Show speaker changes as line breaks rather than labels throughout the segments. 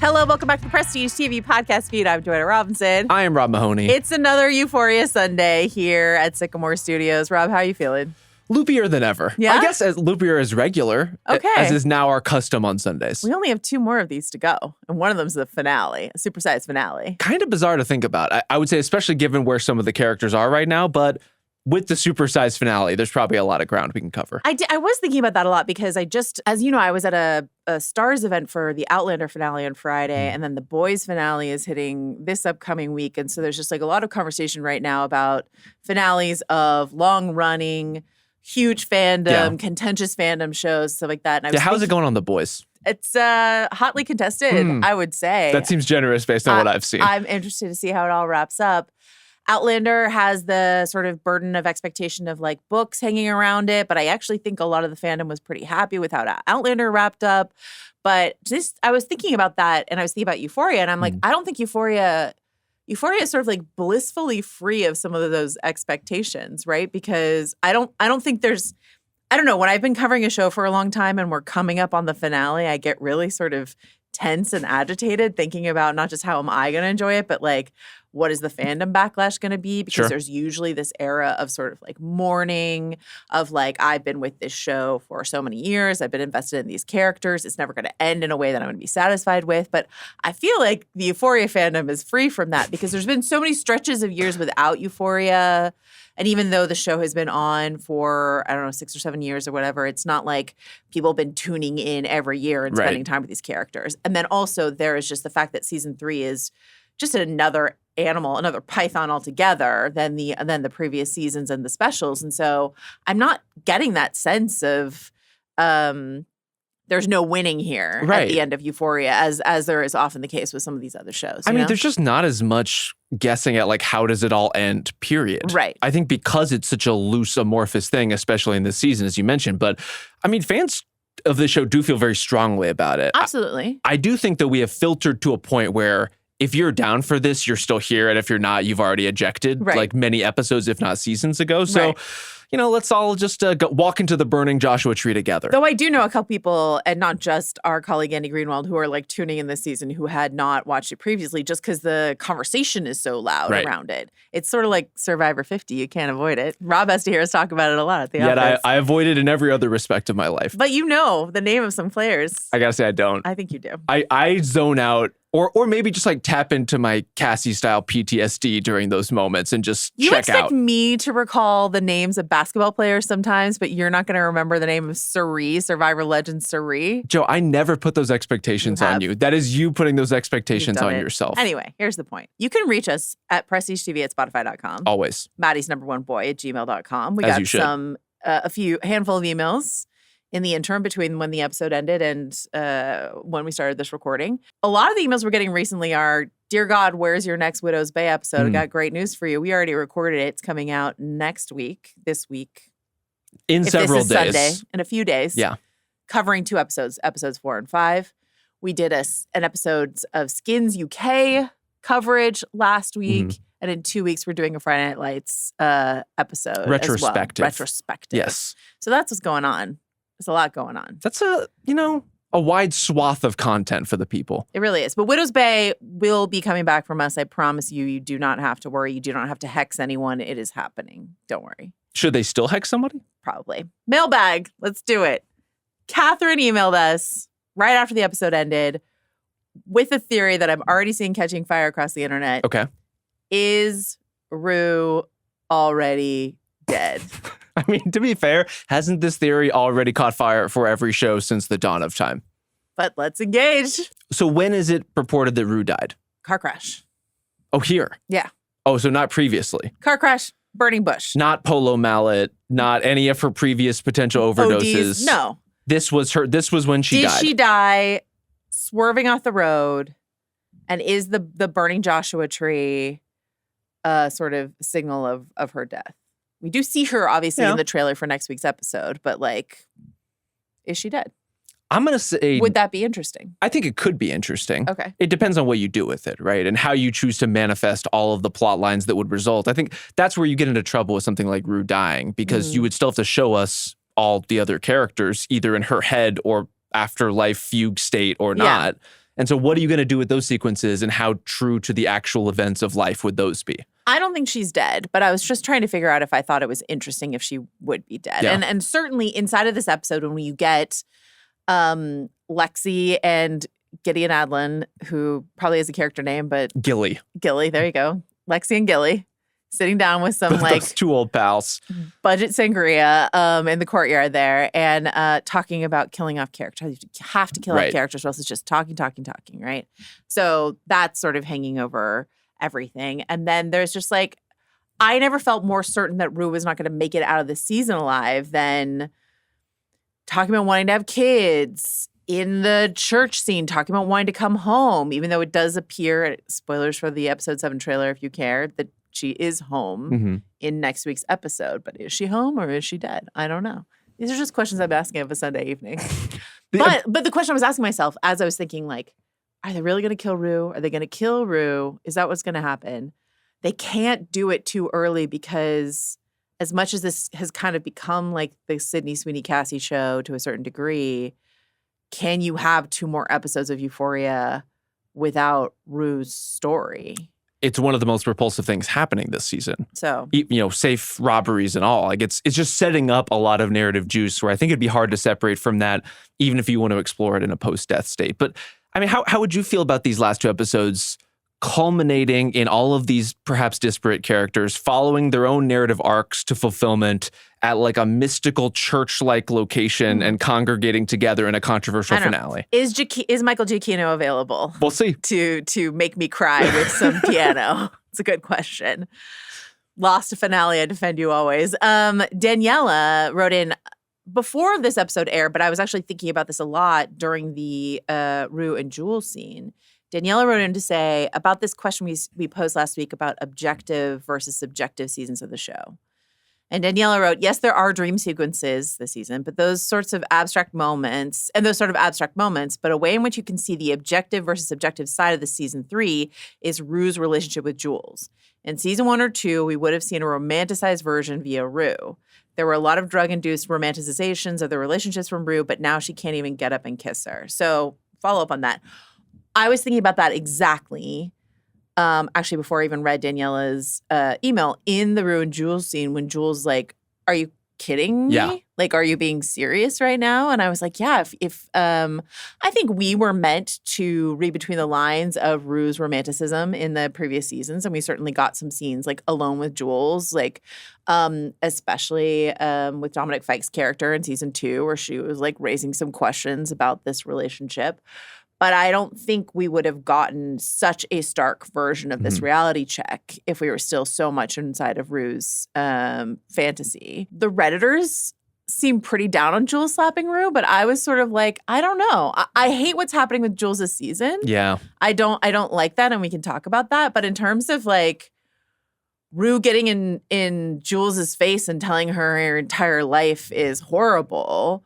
Hello, welcome back to the Prestige TV podcast feed. I'm Joanna Robinson.
I am Rob Mahoney.
It's another Euphoria Sunday here at Sycamore Studios. Rob, how are you feeling?
Loopier than ever.
Yeah?
I guess as loopier as regular, as is now our custom on Sundays.
We only have 2 more of these to go, and one of them is the finale, a supersized finale.
Kind of bizarre to think about. I would say, especially given where some of the characters are right now, but with the supersized finale, there's probably a lot of ground we can cover.
I was thinking about that a lot because as you know, I was at a Stars event for the Outlander finale on Friday, and then the Boys finale is hitting this upcoming week. And so there's just like a lot of conversation right now about finales of long-running, huge fandom, contentious fandom shows, stuff like that. And
how's it going on The Boys?
It's hotly contested, I would say.
That seems generous based on what I've seen.
I'm interested to see how it all wraps up. Outlander has the sort of burden of expectation of like books hanging around it, but I actually think a lot of the fandom was pretty happy with how Outlander wrapped up. But just, I was thinking about that, and I was thinking about Euphoria, and I'm like, I don't think Euphoria is sort of like blissfully free of some of those expectations, right? Because I don't think there's, I don't know, when I've been covering a show for a long time and we're coming up on the finale, I get really sort of tense and agitated thinking about not just how am I going to enjoy it, but like, what is the fandom backlash going to be? Because there's usually this era of sort of like mourning of like, I've been with this show for so many years. I've been invested in these characters. It's never going to end in a way that I'm going to be satisfied with. But I feel like the Euphoria fandom is free from that because there's been so many stretches of years without Euphoria. And even though the show has been on for, I don't know, 6 or 7 years or whatever, it's not like people have been tuning in every year and spending time with these characters. And then also there is just the fact that season 3 is just another animal, another python altogether than the previous seasons and the specials. And so I'm not getting that sense of there's no winning here at the end of Euphoria as there is often the case with some of these other shows.
I mean, there's just not as much guessing at like how does it all end, period.
Right.
I think because it's such a loose, amorphous thing, especially in this season, as you mentioned. But I mean, fans of the show do feel very strongly about it.
Absolutely.
I do think that we have filtered to a point where if you're down for this, you're still here. And if you're not, you've already ejected like many episodes, if not seasons ago. So, you know, let's all just walk into the burning Joshua tree together.
Though I do know a couple people, and not just our colleague Andy Greenwald, who are like tuning in this season who had not watched it previously just because the conversation is so loud around it. It's sort of like Survivor 50. You can't avoid it. Rob has to hear us talk about it a lot at the office.
I avoid it in every other respect of my life.
But you know the name of some players.
I gotta say I don't.
I think you do.
I zone out. Or maybe just like tap into my Cassie style PTSD during those moments and just check out.
You expect me to recall the names of basketball players sometimes, but you're not going to remember the name of Suri, Survivor legend Suri.
Joe, I never put those expectations on you. That is you putting those expectations on yourself.
Anyway, here's the point. You can reach us at prestigetv@spotify.com.
Always.
Maddy's #1boy@gmail.com. We got a handful of emails in the interim between when the episode ended and when we started this recording. A lot of the emails we're getting recently are, dear God, where's your next Widow's Bay episode? I got great news for you. We already recorded it. It's coming out next week, this week.
In several days.
Sunday, in a few days.
Yeah.
Covering 2 episodes 4 and 5. We did an episode of Skins UK coverage last week. And in 2 weeks, we're doing a Friday Night Lights episode
Retrospective.
as well. Retrospective.
Yes.
So that's what's going on. There's a lot going on.
That's a wide swath of content for the people.
It really is. But Widow's Bay will be coming back from us. I promise you. You do not have to worry. You do not have to hex anyone. It is happening. Don't worry.
Should they still hex somebody?
Probably. Mailbag. Let's do it. Catherine emailed us right after the episode ended with a theory that I'm already seeing catching fire across the internet.
Okay.
Is Rue already dead?
I mean, to be fair, hasn't this theory already caught fire for every show since the dawn of time?
But let's engage.
So when is it purported that Rue died?
Car crash.
Oh, here?
Yeah.
Oh, so not previously?
Car crash, burning bush.
Not polo mallet, not any of her previous potential overdoses.
ODs, no.
This was when she died.
Did she die swerving off the road? And is the burning Joshua tree sort of signal of her death? We do see her, obviously, in the trailer for next week's episode, but, like, is she dead?
I'm going to say...
Would that be interesting?
I think it could be interesting.
Okay.
It depends on what you do with it, right? And how you choose to manifest all of the plot lines that would result. I think that's where you get into trouble with something like Rue dying, because you would still have to show us all the other characters, either in her head or afterlife fugue state or not. And so what are you going to do with those sequences, and how true to the actual events of life would those be?
I don't think she's dead, but I was just trying to figure out if I thought it was interesting if she would be dead.
Yeah.
And certainly inside of this episode, when you get Lexi and Gideon Adlin, who probably has a character name, but
Gilly,
there you go. Lexi and Gilly sitting down with some like
those two old pals,
budget sangria in the courtyard there, and talking about killing off characters. You have to kill off characters, or else it's just talking, right? So that's sort of hanging over everything. And then there's just like, I never felt more certain that Rue was not going to make it out of the season alive than talking about wanting to have kids, in the church scene, talking about wanting to come home, even though it does appear, spoilers for the episode 7 trailer if you care, that she is home in next week's episode. But is she home or is she dead? I don't know. These are just questions I'm asking of a Sunday evening. But the question I was asking myself as I was thinking, like, are they really going to kill Rue? Are they going to kill Rue? Is that what's going to happen? They can't do it too early, because as much as this has kind of become like the Sydney Sweeney Cassie show to a certain degree, can you have 2 more episodes of Euphoria without Rue's story?
It's one of the most repulsive things happening this season.
So,
safe robberies and all. Like it's just setting up a lot of narrative juice where I think it'd be hard to separate from that, even if you want to explore it in a post-death state. But I mean, how would you feel about these last 2 episodes culminating in all of these perhaps disparate characters following their own narrative arcs to fulfillment at like a mystical church-like location and congregating together in a controversial finale?
Is Michael Giacchino available?
We'll see.
To make me cry with some piano? It's a good question. Lost a finale, I defend you always. Daniela wrote in before this episode aired, but I was actually thinking about this a lot during the Rue and Jules scene. Daniela wrote in to say about this question we posed last week about objective versus subjective seasons of the show. And Daniela wrote, yes, there are dream sequences this season, but those sorts of abstract moments, but a way in which you can see the objective versus subjective side of the season 3 is Rue's relationship with Jules. In season 1 or 2, we would have seen a romanticized version via Rue. There were a lot of drug-induced romanticizations of the relationships from Rue, but now she can't even get up and kiss her. So follow up on that. I was thinking about that exactly, actually, before I even read Daniela's email in the Rue and Jules scene when Jules like, are you kidding me?
Yeah.
Like, are you being serious right now? And I was like, yeah, if I think we were meant to read between the lines of Rue's romanticism in the previous seasons. And we certainly got some scenes like alone with Jules, like especially with Dominic Fike's character in season 2, where she was like raising some questions about this relationship. But I don't think we would have gotten such a stark version of this reality check if we were still so much inside of Rue's fantasy. The Redditors seem pretty down on Jules slapping Rue, but I was sort of like, I don't know. I hate what's happening with Jules this season.
Yeah.
I don't like that, and we can talk about that. But in terms of like Rue getting in Jules's face and telling her entire life is horrible,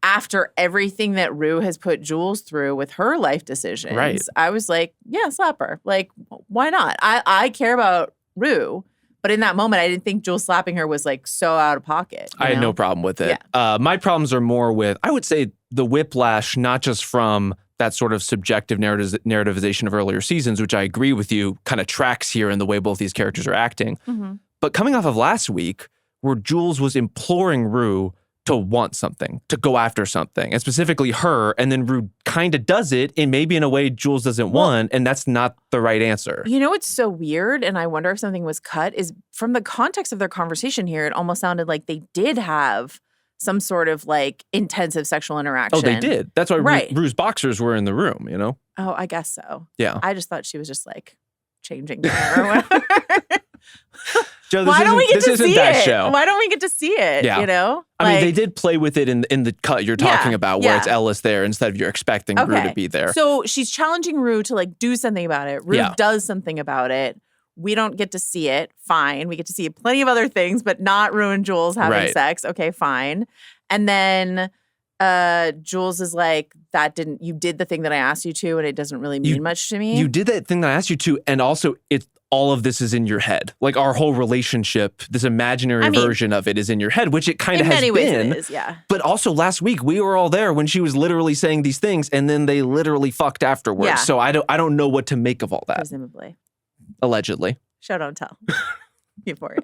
after everything that Rue has put Jules through with her life decisions,
right.
I was like, yeah, slap her. Like, why not? I care about Rue, but in that moment, I didn't think Jules slapping her was like so out of pocket.
I had no problem with it. Yeah. My problems are more with, I would say, the whiplash, not just from that sort of subjective narrativization of earlier seasons, which I agree with you, kind of tracks here in the way both these characters are acting. But coming off of last week, where Jules was imploring Rue to want something, to go after something, and specifically her, and then Rue kind of does it, and maybe in a way Jules doesn't want, and that's not the right answer.
You know what's so weird, and I wonder if something was cut, is from the context of their conversation here, it almost sounded like they did have some sort of like intensive sexual interaction.
Oh, they did. That's why Rue's boxers were in the room, you know?
Oh, I guess so.
Yeah.
I just thought she was just like changing there or whatever.
Joe,
Why don't we get to see it?
Show.
Why don't we get to see it?
Yeah.
You know?
I mean, they did play with it in the cut you're talking about, where it's Ellis there instead of you're expecting Rue to be there.
So she's challenging Rue to like do something about it. Rue does something about it. We don't get to see it. Fine. We get to see plenty of other things, but not Rue and Jules having sex. Okay, fine. And then Jules is like, you did the thing that I asked you to, and it doesn't really mean much to me.
You did that thing that I asked you to, and also it's all of this is in your head. Like our whole relationship, this imaginary version of it is in your head, which it kind of has been. In many ways it is, yeah. But also last week, we were all there when she was literally saying these things and then they literally fucked afterwards. Yeah. So I don't know what to make of all that.
Presumably.
Allegedly.
Show don't tell. Euphoria.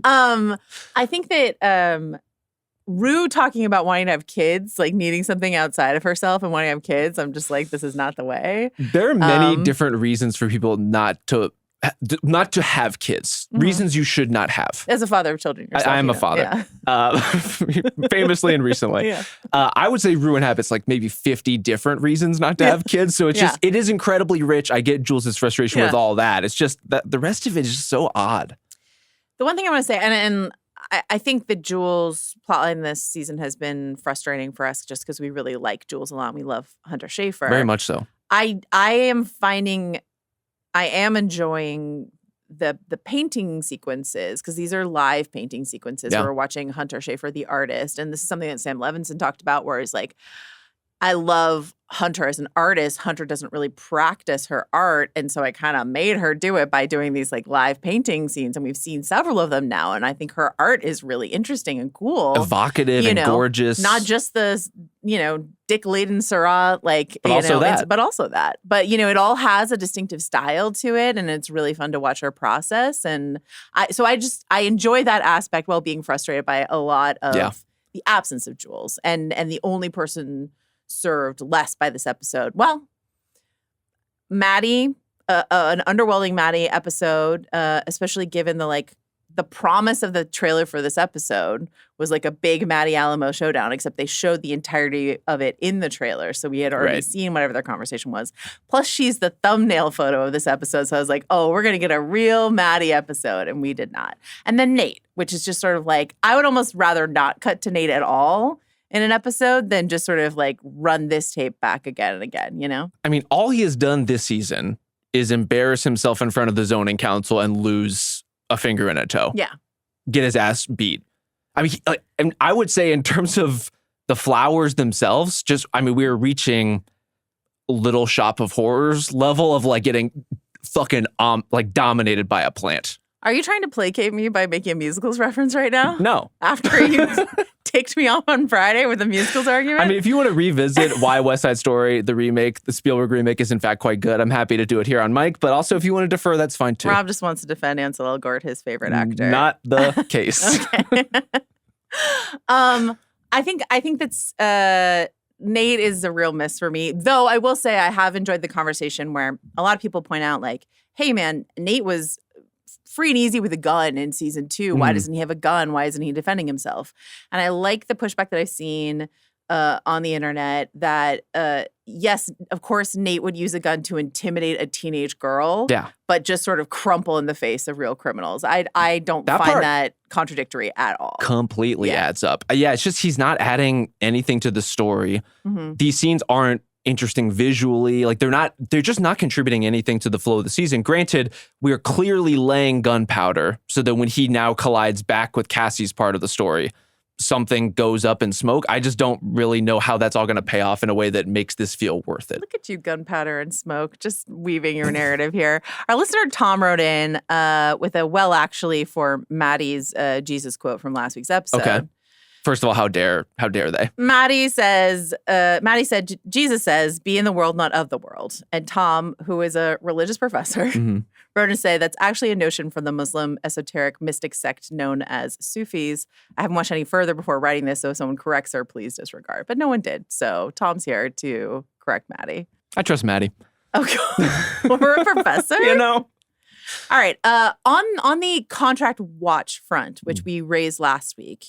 I think that Rue talking about wanting to have kids, like needing something outside of herself and wanting to have kids, I'm just like, this is not the way.
There are many different reasons for people not to have kids. Mm-hmm. Reasons you should not have.
As a father of children yourself.
I am a father. Yeah. Famously and recently. Yeah. I would say Rue inhabits like maybe 50 different reasons not to have kids. So it's just, it is incredibly rich. I get Jules' frustration with all that. It's just that the rest of it is just so odd.
The one thing I want to say, and I think the Jules plotline this season has been frustrating for us just because we really like Jules a lot. We love Hunter Schafer.
Very much so.
I am enjoying the painting sequences because these are live painting sequences. Yeah. We're watching Hunter Schafer, the artist. And this is something that Sam Levinson talked about where he's like, I love Hunter as an artist. Hunter doesn't really practice her art. And so I kind of made her do it by doing these like live painting scenes. And we've seen several of them now. And I think her art is really interesting and cool.
Evocative and gorgeous.
Not just the, Dick-laden Syrah, but also that. But, it all has a distinctive style to it. And it's really fun to watch her process. And I enjoy that aspect while being frustrated by a lot of the absence of Jules. And the only person served less by this episode. Well, Maddy, an underwhelming Maddy episode, especially given the promise of the trailer for this episode was like a big Maddy Alamo showdown, except they showed the entirety of it in the trailer. So we had already seen whatever their conversation was. Plus, she's the thumbnail photo of this episode. So I was like, oh, we're going to get a real Maddy episode. And we did not. And then Nate, which is just sort of like, I would almost rather not cut to Nate at all in an episode than just sort of like run this tape back again and again,
I mean, all he has done this season is embarrass himself in front of the zoning council and lose a finger and a toe.
Yeah.
Get his ass beat. I mean, and I would say in terms of the flowers themselves, we were reaching Little Shop of Horrors level of like getting fucking dominated by a plant.
Are you trying to placate me by making a musicals reference right now?
No.
After you ticked me off on Friday with a musicals argument?
I mean, if you want to revisit why West Side Story, the remake, the Spielberg remake is in fact quite good, I'm happy to do it here on mic. But also if you want to defer, that's fine too.
Rob just wants to defend Ansel Elgort, his favorite actor.
Not the case.
Okay. I think that's Nate is a real miss for me. Though I will say I have enjoyed the conversation where a lot of people point out like, hey man, Nate was free and easy with a gun in season 2. Why doesn't he have a gun? Why isn't he defending himself? And I like the pushback that I've seen on the internet that, yes, of course, Nate would use a gun to intimidate a teenage girl, but just sort of crumple in the face of real criminals. I don't find that contradictory at all.
Completely adds up. Yeah, it's just he's not adding anything to the story. Mm-hmm. These scenes aren't interesting visually. Like they're just not contributing anything to the flow of the season. Granted, we are clearly laying gunpowder so that when he now collides back with Cassie's part of the story, something goes up in smoke. I just don't really know how that's all going to pay off in a way that makes this feel worth it.
Look at you, gunpowder and smoke, just weaving your narrative here. Our listener Tom wrote in with a actually for Maddy's Jesus quote from last week's episode.
Okay. First of all, how dare they?
Maddy said, Jesus says, be in the world, not of the world. And Tom, who is a religious professor, wrote to say that's actually a notion from the Muslim esoteric mystic sect known as Sufis. I haven't watched any further before writing this, so if someone corrects her, please disregard. But no one did. So Tom's here to correct Maddy.
I trust Maddy.
Okay. We're a professor?
All
right. On the contract watch front, which we raised last week,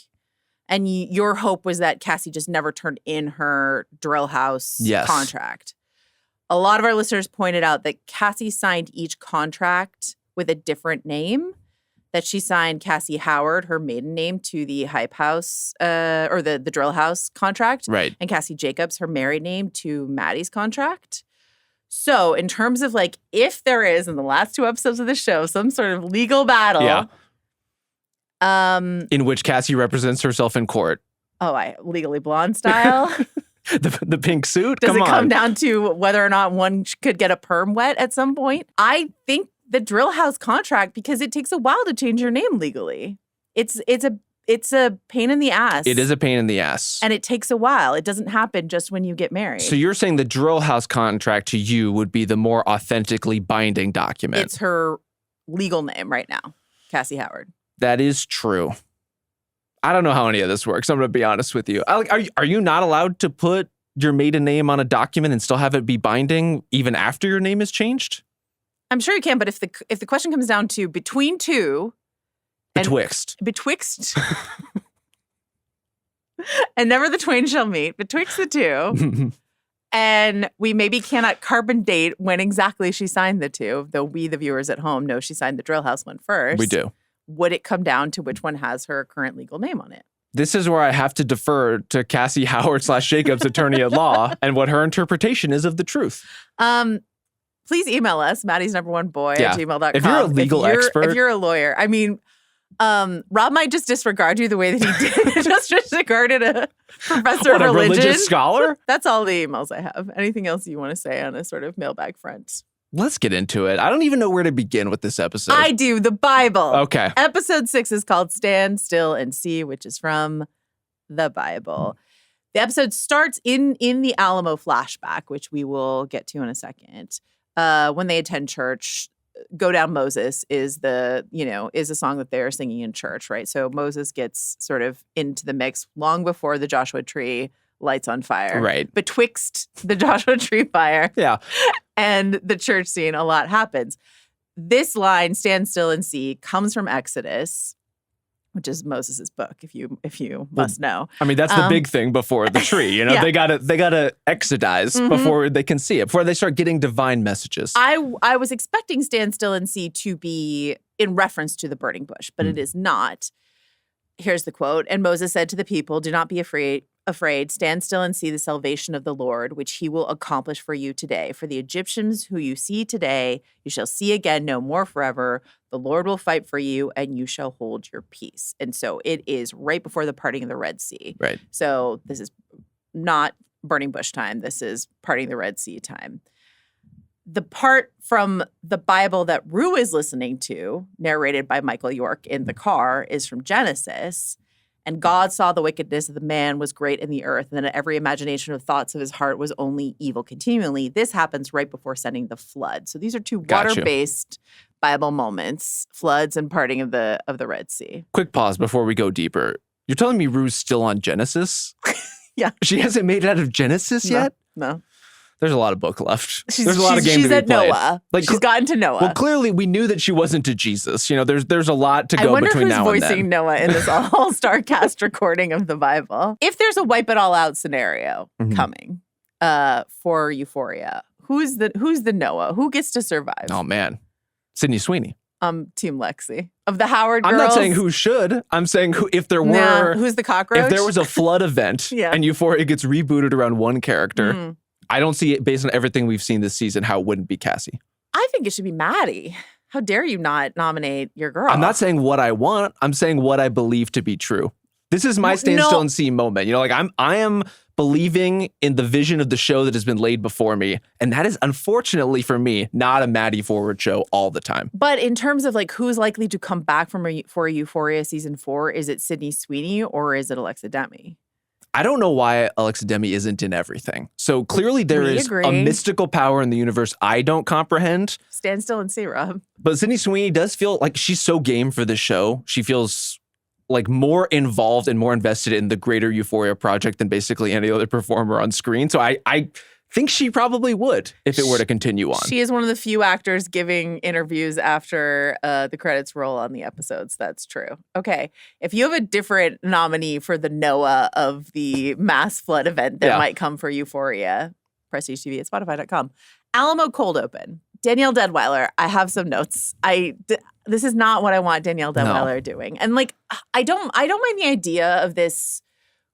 and your hope was that Cassie just never turned in her drill house contract. A lot of our listeners pointed out that Cassie signed each contract with a different name, that she signed Cassie Howard, her maiden name, to the Hype House or the drill house contract.
Right.
And Cassie Jacobs, her married name, to Maddy's contract. So in terms of like, if there is in the last 2 episodes of the show, some sort of legal battle.
In which Cassie represents herself in court.
Oh, Legally Blonde style?
the pink suit?
Does it come down to whether or not one could get a perm wet at some point? I think the drill house contract because it takes a while to change your name legally. It's a pain in the ass.
It is a pain in the ass.
And it takes a while. It doesn't happen just when you get married.
So you're saying the drill house contract to you would be the more authentically binding document.
It's her legal name right now, Cassie Howard.
That is true. I don't know how any of this works. I'm going to be honest with you. Are you not allowed to put your maiden name on a document and still have it be binding even after your name is changed?
I'm sure you can, but if the question comes down to between two...
Betwixt.
And never the twain shall meet, betwixt the two. And we maybe cannot carbon date when exactly she signed the two, though we, the viewers at home, know she signed the drill house one first.
We do.
Would it come down to which one has her current legal name on it?
This is where I have to defer to Cassie Howard / Jacob's attorney at law and what her interpretation is of the truth.
Please email us, Maddy's #1boy at gmail.com.
If you're a legal expert.
If you're a lawyer. I mean, Rob might just disregard you the way that he did. Just disregarded a professor of religion.
A religious scholar?
That's all the emails I have. Anything else you want to say on a sort of mailbag front?
Let's get into it. I don't even know where to begin with this episode.
I do. The Bible.
Okay.
Episode 6 is called Stand Still and See, which is from the Bible. The episode starts in the Alamo flashback, which we will get to in a second. When they attend church, Go Down Moses is a song that they're singing in church, right? So Moses gets sort of into the mix long before the Joshua tree lights on fire.
Right.
Betwixt the Joshua tree fire.
Yeah.
And the church scene, a lot happens. This line, stand still and see, comes from Exodus, which is Moses' book, if you must know.
I mean, that's the big thing before the tree. You know,
Yeah.
they gotta exodize before they can see it, before they start getting divine messages.
I was expecting stand still and see to be in reference to the burning bush, but it is not. Here's the quote. And Moses said to the people, do not be afraid. Stand still and see the salvation of the Lord, which he will accomplish for you today. For the Egyptians who you see today, you shall see again no more forever. The Lord will fight for you, and you shall hold your peace. And so it is right before the parting of the Red Sea.
Right.
So this is not burning bush time. This is parting the Red Sea time. The part from the Bible that Rue is listening to, narrated by Michael York in the car, is from Genesis. And God saw the wickedness of the man was great in the earth, and that every imagination of thoughts of his heart was only evil continually. This happens right before sending the flood. So these are two water-based Bible moments, floods and parting of the Red Sea.
Quick pause before we go deeper. You're telling me Rue's still on Genesis?
Yeah.
She hasn't made it out of Genesis yet?
No.
There's a lot of book left. There's a lot of game to be played.
She's at Noah. She's gotten to Noah.
Well, clearly we knew that she wasn't to Jesus. You know, there's a lot to go between now and then.
I wonder who's voicing Noah in this all-star cast recording of the Bible. If there's a wipe it all out scenario coming for Euphoria, who's the Noah? Who gets to survive?
Oh man, Sydney Sweeney.
Team Lexi of the Howard girls.
I'm not saying who should. I'm saying who. If there were,
who's the cockroach?
If there was a flood event and Euphoria gets rebooted around one character. I don't see it, based on everything we've seen this season, how it wouldn't be Cassie. I
think it should be Maddy. How dare you not nominate your girl?
I'm not saying what I want. I'm saying what I believe to be true. This is my stand still and see moment. You know, like I am believing in the vision of the show that has been laid before me. And that is, unfortunately for me, not a Maddy forward show all the time.
But in terms of like who's likely to come back for Euphoria season 4, is it Sydney Sweeney or is it Alexa Demi?
I don't know why Alexa Demi isn't in everything. So clearly there is a mystical power in the universe I don't comprehend.
Stand still and see, Rob.
But Sydney Sweeney does feel like she's so game for this show. She feels like more involved and more invested in the greater Euphoria project than basically any other performer on screen. So I think she probably would if it were to continue on.
She is one of the few actors giving interviews after the credits roll on the episodes. That's true. Okay. If you have a different nominee for the Noah of the mass flood event that might come for Euphoria, Prestige TV at Spotify.com. Alamo cold open. Danielle Deadweiler, I have some notes. This is not what I want Danielle Deadweiler doing. And like, I don't mind the idea of this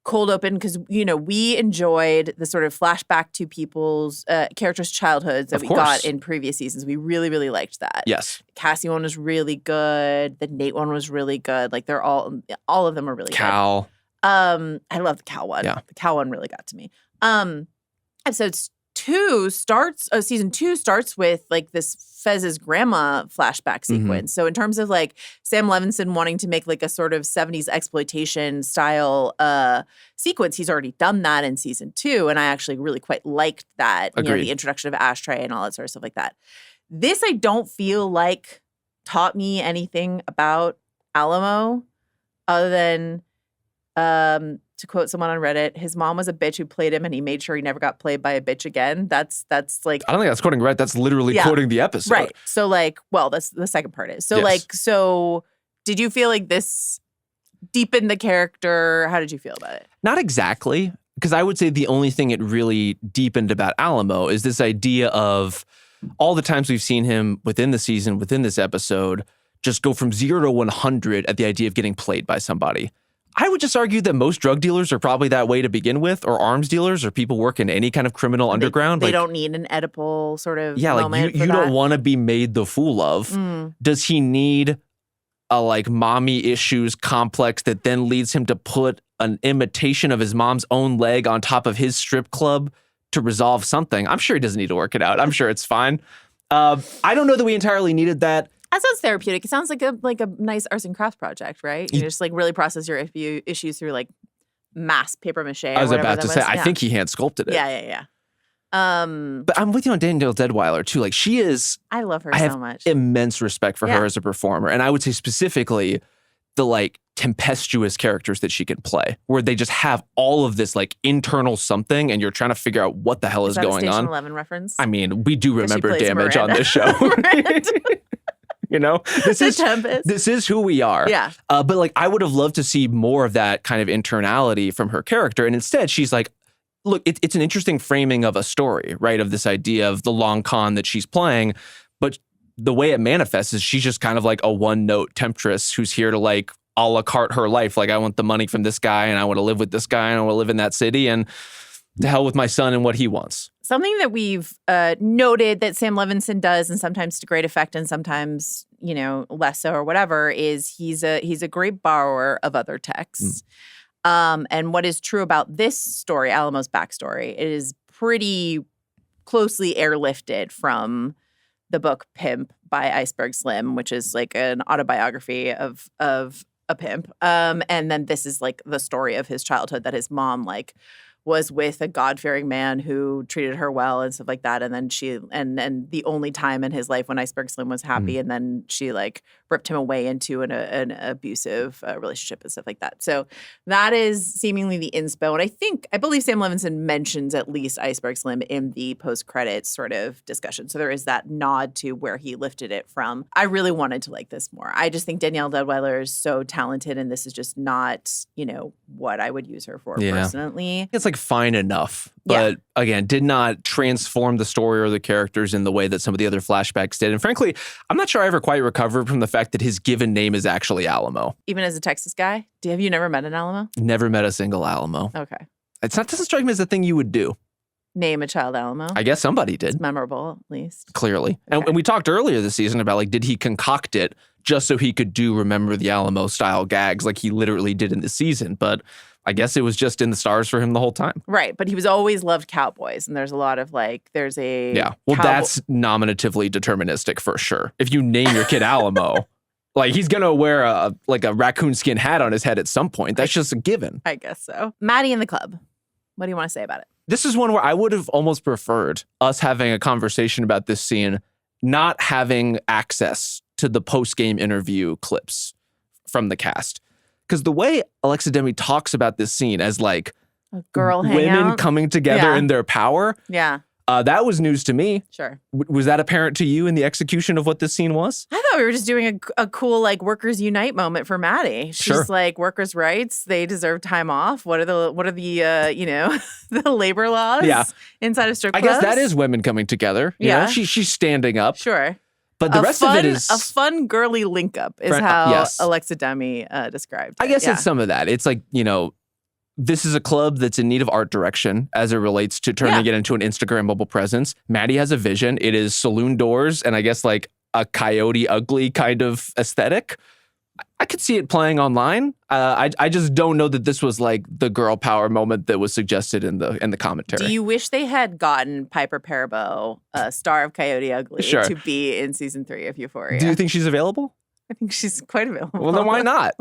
cold open because, you know, we enjoyed the sort of flashback to people's characters' childhoods that we got in previous seasons. We really, really liked that.
Yes.
Cassie one was really good. The Nate one was really good. Like they're all of them are really
Cal.
good. I love the Cal one.
Yeah.
The Cal one really got to me. Episodes season 2 starts with like this Fez's grandma flashback sequence. So in terms of like Sam Levinson wanting to make like a sort of 70s exploitation style sequence, he's already done that in season 2. And I actually really quite liked that, the introduction of Ashtray and all that sort of stuff like that. This I don't feel like taught me anything about Alamo other than to quote someone on Reddit, his mom was a bitch who played him and he made sure he never got played by a bitch again. That's like,
I don't think that's quoting right. That's literally quoting the episode.
Right. So like, well, that's the second part is. So so did you feel like this deepened the character? How did you feel about it?
Not exactly. Because I would say the only thing it really deepened about Alamo is this idea of all the times we've seen him within the season, within this episode, just go from 0 to 100 at the idea of getting played by somebody. I would just argue that most drug dealers are probably that way to begin with, or arms dealers, or people work in any kind of criminal underground.
They don't need an Oedipal sort of moment
like you don't want to be made the fool of. Does he need a like mommy issues complex that then leads him to put an imitation of his mom's own leg on top of his strip club to resolve something? I'm sure he doesn't need to work it out. I'm sure it's fine. I don't know that we entirely needed that.
That sounds therapeutic. It sounds like a nice arts and crafts project, right? You just like really process your issues through like mass paper mache.
I was about to say, I think he hand sculpted it.
Yeah.
But I'm with you on Danielle Deadwyler too. Like she is,
I love her
so
much.
Immense respect for her as a performer, and I would say specifically the like tempestuous characters that she can play, where they just have all of this like internal something, and you're trying to figure out what the hell is going
Station
on.
11 reference.
I mean, we do remember damage on this show. This is who we are.
Yeah.
But like, I would have loved to see more of that kind of internality from her character. And instead, she's like, look, it's an interesting framing of a story, right? Of this idea of the long con that she's playing. But the way it manifests is she's just kind of like a one-note temptress who's here to like a la carte her life. Like, I want the money from this guy and I want to live with this guy and I want to live in that city and to hell with my son and what he wants.
Something that we've noted that Sam Levinson does, and sometimes to great effect and sometimes, less so or whatever, is he's a great borrower of other texts. And what is true about this story, Alamo's backstory, it is pretty closely airlifted from the book Pimp by Iceberg Slim, which is like an autobiography of a pimp. And then this is like the story of his childhood, that his mom like was with a God-fearing man who treated her well and stuff like that. And then and the only time in his life when Iceberg Slim was happy, and then she like ripped him away into an abusive relationship and stuff like that. So that is seemingly the inspo. And I believe Sam Levinson mentions at least Iceberg Slim in the post-credits sort of discussion. So there is that nod to where he lifted it from. I really wanted to like this more. I just think Danielle Deadwyler is so talented, and this is just not, what I would use her for personally.
It's like fine enough, but again, did not transform the story or the characters in the way that some of the other flashbacks did. And frankly, I'm not sure I ever quite recovered from the fact that his given name is actually Alamo.
Even as a Texas guy? Have you never met an Alamo?
Never met a single Alamo.
Okay.
Doesn't strike me as a thing you would do.
Name a child Alamo?
I guess somebody did.
It's memorable, at least.
Clearly. Okay. And we talked earlier this season about like, did he concoct it just so he could do Remember the Alamo style gags like he literally did in the season? But I guess it was just in the stars for him the whole time.
Right. But he was always loved cowboys. And there's a lot of like, there's a...
Yeah. Well, that's nominatively deterministic for sure. If you name your kid Alamo, like he's going to wear a raccoon skin hat on his head at some point. That's just a given.
I guess so. Maddy in the club. What do you want to say about it?
This is one where I would have almost preferred us having a conversation about this scene, not having access to the post-game interview clips from the cast. Because the way Alexa Demi talks about this scene as like
a girl
women
hangout
coming together in their power.
Yeah.
That was news to me.
Sure.
Was that apparent to you in the exexecution of what this scene was?
I thought we were just doing a cool like workers unite moment for Maddy. She's like, workers' rights, they deserve time off. What are the the labor laws inside of strip clubs?
I guess that is women coming together. You know? She's standing up.
Sure.
But the rest of it is...
A fun, girly link-up is how Alexa Demi described it.
I guess it's some of that. It's like, this is a club that's in need of art direction as it relates to turning it into an Instagrammable presence. Maddy has a vision. It is saloon doors and I guess like a Coyote Ugly kind of aesthetic. I could see it playing online. I just don't know that this was like the girl power moment that was suggested in the commentary.
Do you wish they had gotten Piper Perabo, star of Coyote Ugly, to be in season 3 of Euphoria?
Do you think she's available?
I think she's quite available.
Well, then why not?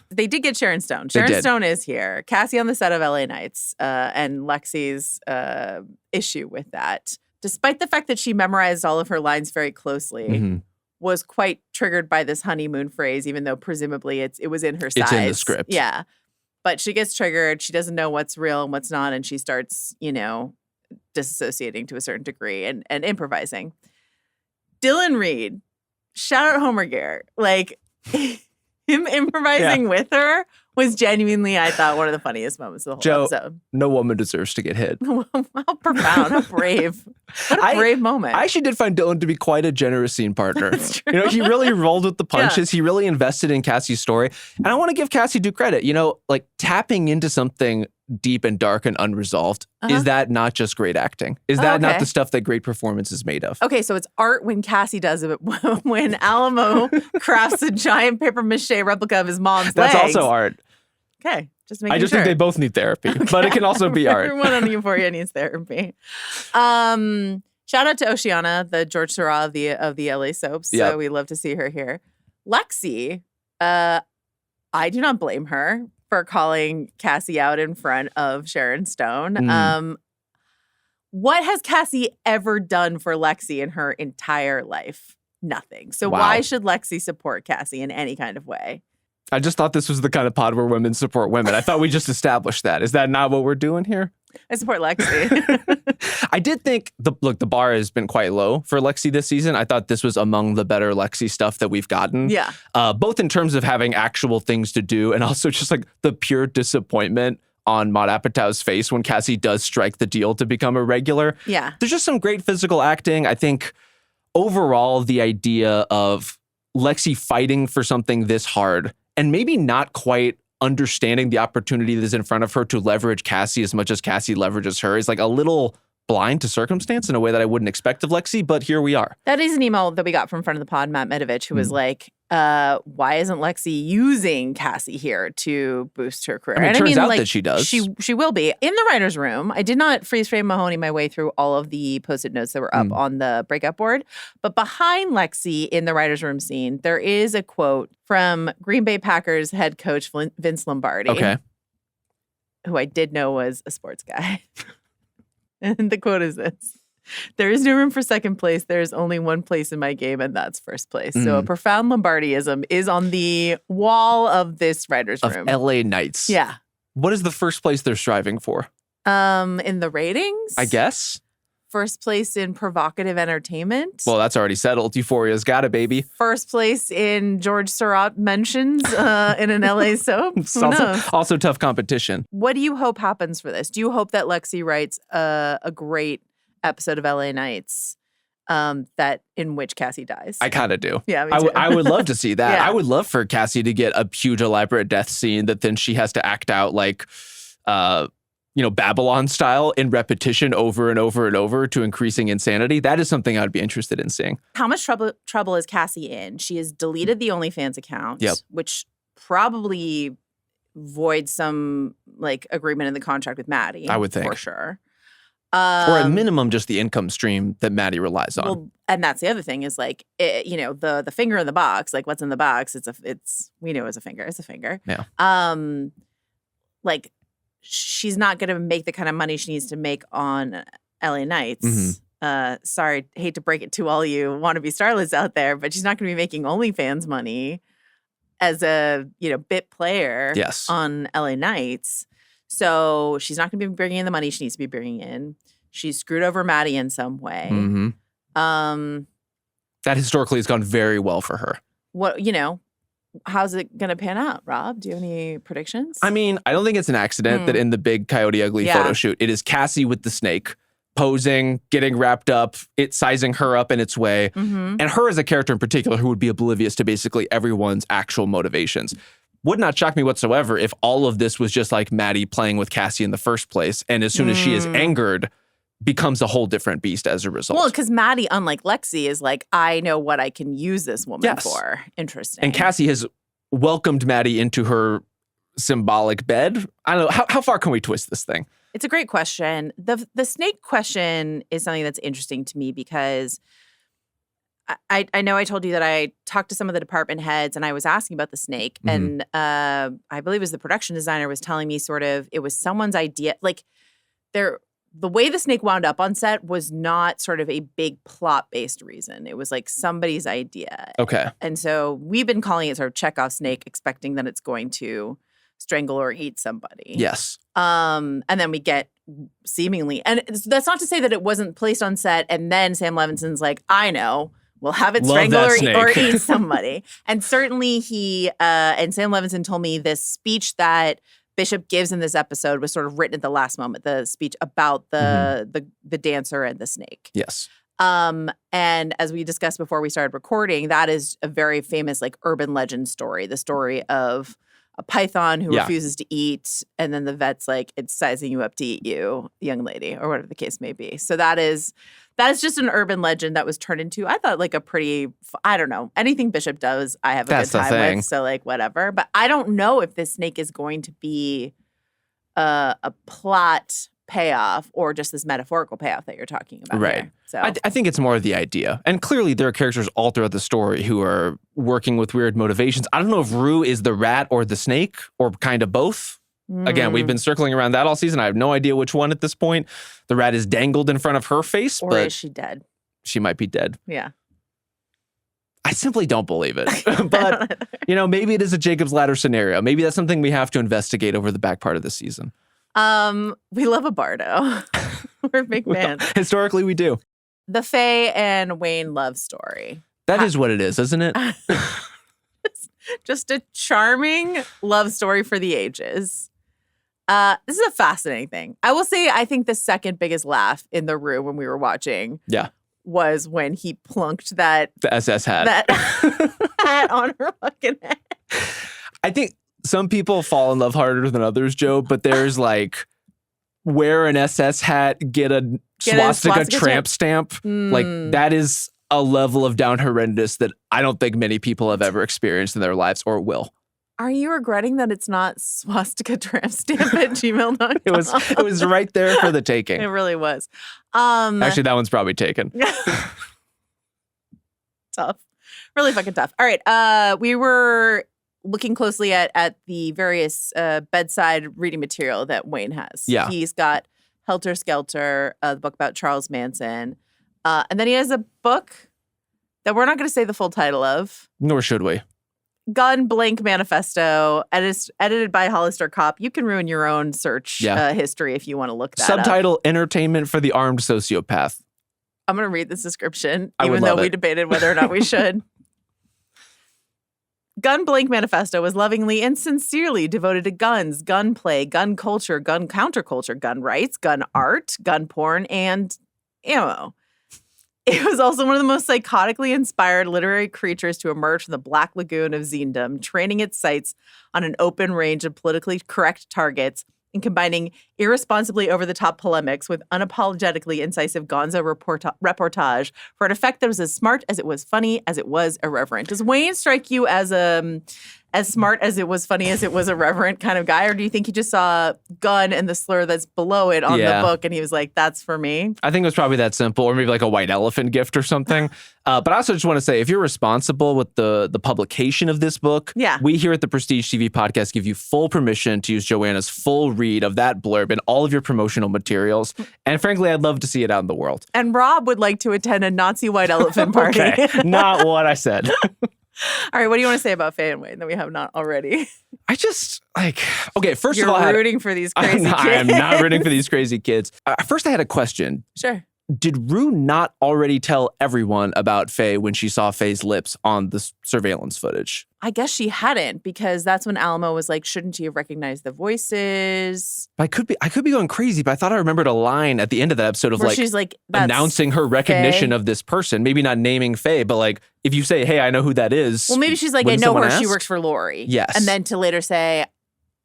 They did get Sharon Stone. Sharon Stone is here. Cassie on the set of LA Nights, and Lexi's issue with that, despite the fact that she memorized all of her lines very closely, was quite triggered by this honeymoon phrase, even though presumably it was in her size.
It's in the script.
Yeah. But she gets triggered. She doesn't know what's real and what's not, and she starts, disassociating to a certain degree and improvising. Dylan Reed, shout out Homer Garrett. Like, him improvising with her was genuinely, I thought, one of the funniest moments of the whole episode.
No woman deserves to get hit.
How profound, how brave. What a brave moment.
I actually did find Dylan to be quite a generous scene partner.
That's true.
He really rolled with the punches. He really invested in Cassie's story. And I want to give Cassie due credit. Like tapping into something deep and dark and unresolved, is that not just great acting? Is that not the stuff that great performance is made of?
Okay, so it's art when Cassie does it. When Alamo crafts a giant paper mache replica of his mom's
That's
legs.
also art.
Okay, just making
I just think they both need therapy, but it can also be art.
Everyone on Euphoria needs therapy. Shout out to Oceana, the George Seurat of the LA soaps. So we love to see her here. Lexi, I do not blame her for calling Cassie out in front of Sharon Stone. What has Cassie ever done for Lexi in her entire life? Nothing. So why should Lexi support Cassie in any kind of way?
I just thought this was the kind of pod where women support women. I thought we just established that. Is that not what we're doing here?
I support Lexi.
I did think, the bar has been quite low for Lexi this season. I thought this was among the better Lexi stuff that we've gotten.
Yeah.
Both in terms of having actual things to do and also just like the pure disappointment on Maude Apatow's face when Cassie does strike the deal to become a regular.
Yeah.
There's just some great physical acting. I think overall the idea of Lexi fighting for something this hard and maybe not quite understanding the opportunity that is in front of her to leverage Cassie as much as Cassie leverages her is like a little blind to circumstance in a way that I wouldn't expect of Lexi, but here we are.
That is an email that we got from friend of the pod, Matt Medovich, who was like, why isn't Lexi using Cassie here to boost her career?
I mean, it turns out that she does.
She will be. In the writer's room, I did not freeze frame Mahoney my way through all of the Post-it notes that were up on the breakup board, but behind Lexi in the writer's room scene, there is a quote from Green Bay Packers head coach Vince Lombardi, who I did know was a sports guy. And the quote is this: "There is no room for second place. There is only one place in my game, and that's first place." So a profound Lombardiism is on the wall of this writer's room.
Of LA Nights.
Yeah.
What is the first place they're striving for?
In the ratings?
I guess.
First place in provocative entertainment.
Well, that's already settled. Euphoria's got it, baby.
First place in George Seurat mentions in an LA soap.
also tough competition.
What do you hope happens for this? Do you hope that Lexi writes a great episode of LA Nights that in which Cassie dies?
I kind of do.
Yeah, me too.
I would love to see that.
Yeah.
I would love for Cassie to get a huge elaborate death scene that then she has to act out like Babylon style in repetition over and over and over to increasing insanity. That is something I'd be interested in seeing.
How much trouble is Cassie in? She has deleted the OnlyFans account, which probably voids some like agreement in the contract with Maddy.
I would think.
For sure.
Or at minimum, just the income stream that Maddy relies on.
Well, and that's the other thing is like, the finger in the box, like what's in the box, we know it's a finger. It's a finger.
Yeah.
Like, she's not going to make the kind of money she needs to make on LA Nights. Sorry, hate to break it to all you wannabe starlets out there, but she's not going to be making OnlyFans money as a bit player on LA Nights. So she's not going to be bringing in the money she needs to be bringing in. She's screwed over Maddy in some way.
That historically has gone very well for her.
How's it going to pan out, Rob? Do you have any predictions?
I mean, I don't think it's an accident that in the big Coyote Ugly photo shoot, it is Cassie with the snake posing, getting wrapped up, it sizing her up in its way. And her as a character in particular who would be oblivious to basically everyone's actual motivations. Would not shock me whatsoever if all of this was just like Maddy playing with Cassie in the first place. And as soon as she is angered, becomes a whole different beast as a result.
Well, because Maddy, unlike Lexi, is like, I know what I can use this woman for. Interesting.
And Cassie has welcomed Maddy into her symbolic bed. I don't know. How far can we twist this thing?
It's a great question. The snake question is something that's interesting to me because I know I told you that I talked to some of the department heads and I was asking about the snake. And I believe it was the production designer was telling me sort of it was someone's idea. Like the way the snake wound up on set was not sort of a big plot-based reason. It was like somebody's idea.
Okay.
And so we've been calling it sort of Chekhov snake, expecting that it's going to strangle or eat somebody.
Yes.
And then we get seemingly, and that's not to say that it wasn't placed on set and then Sam Levinson's like, I know, we'll have it strangle or eat somebody. And certainly he, and Sam Levinson told me this speech that Bishop gives in this episode was sort of written at the last moment, the speech about the dancer and the snake.
Yes.
And as we discussed before we started recording, that is a very famous like urban legend story, the story of a python who refuses to eat, and then the vet's like, it's sizing you up to eat you, young lady, or whatever the case may be. So that is just an urban legend that was turned into, I thought, like a pretty, I don't know, anything Bishop does, I have a good time with, so like whatever. But I don't know if this snake is going to be a plot payoff or just this metaphorical payoff that you're talking about.
Right.
Here. So
I think it's more of the idea. And clearly there are characters all throughout the story who are working with weird motivations. I don't know if Rue is the rat or the snake or kind of both. Again, we've been circling around that all season. I have no idea which one at this point. The rat is dangled in front of her face.
Or
but
is she dead?
She might be dead.
Yeah.
I simply don't believe it. But, maybe it is a Jacob's Ladder scenario. Maybe that's something we have to investigate over the back part of the season.
We love a bardo. We're big fans.
Historically, we do.
The Faye and Wayne love story.
That is what it is, isn't it?
Just a charming love story for the ages. This is a fascinating thing. I will say, I think the second biggest laugh in the room when we were watching was when he plunked the
SS hat.
That hat on her fucking head.
I think some people fall in love harder than others, Joe, but there's like wear an SS hat, get a swastika tramp stamp. Like that is a level of down horrendous that I don't think many people have ever experienced in their lives or will.
Are you regretting that it's not swastika tramp stamp at gmail.com?
It was right there for the taking.
It really was.
Actually, that one's probably taken.
Tough. Really fucking tough. All right. We were looking closely at the various bedside reading material that Wayne has.
Yeah.
He's got Helter Skelter, the book about Charles Manson. And then he has a book that we're not going to say the full title of.
Nor should we.
Gun Blank Manifesto, edited by Hollister Kopp. You can ruin your own search history if you want to look that
Subtitle,
up.
Entertainment for the Armed Sociopath.
I'm going to read this description,
even
though we debated whether or not we should. Gun Blank Manifesto was lovingly and sincerely devoted to guns, gunplay, gun culture, gun counterculture, gun rights, gun art, gun porn, and ammo. It was also one of the most psychotically inspired literary creatures to emerge from the black lagoon of Zindom, training its sights on an open range of politically correct targets and combining irresponsibly over-the-top polemics with unapologetically incisive gonzo reportage for an effect that was as smart as it was funny as it was irreverent. Does Wayne strike you as as smart as it was funny as it was irreverent kind of guy, or do you think he just saw gun and the slur that's below it on the book and he was like, that's for me?
I think it was probably that simple, or maybe like a white elephant gift or something. But I also just want to say, if you're responsible with the publication of this book, we here at the Prestige TV Podcast give you full permission to use Joanna's full read of that blurb in all of your promotional materials. And frankly, I'd love to see it out in the world.
And Rob would like to attend a Nazi white elephant party.
Okay, not what I said.
All right, what do you want to say about Faye and Wayne that we have not already?
I just, okay, first
You're
of all,
you're rooting for these crazy kids.
I am not rooting for these crazy kids. First, I had a question.
Sure.
Did Rue not already tell everyone about Faye when she saw Faye's lips on the surveillance footage?
I guess she hadn't, because that's when Alamo was like, shouldn't you have recognized the voices?
I could be going crazy, but I thought I remembered a line at the end of that episode of
where she's like
announcing her recognition
Faye
of this person. Maybe not naming Faye, but like if you say, hey, I know who that is.
Well, maybe she's like, I know her. She works for Laurie.
Yes.
And then to later say,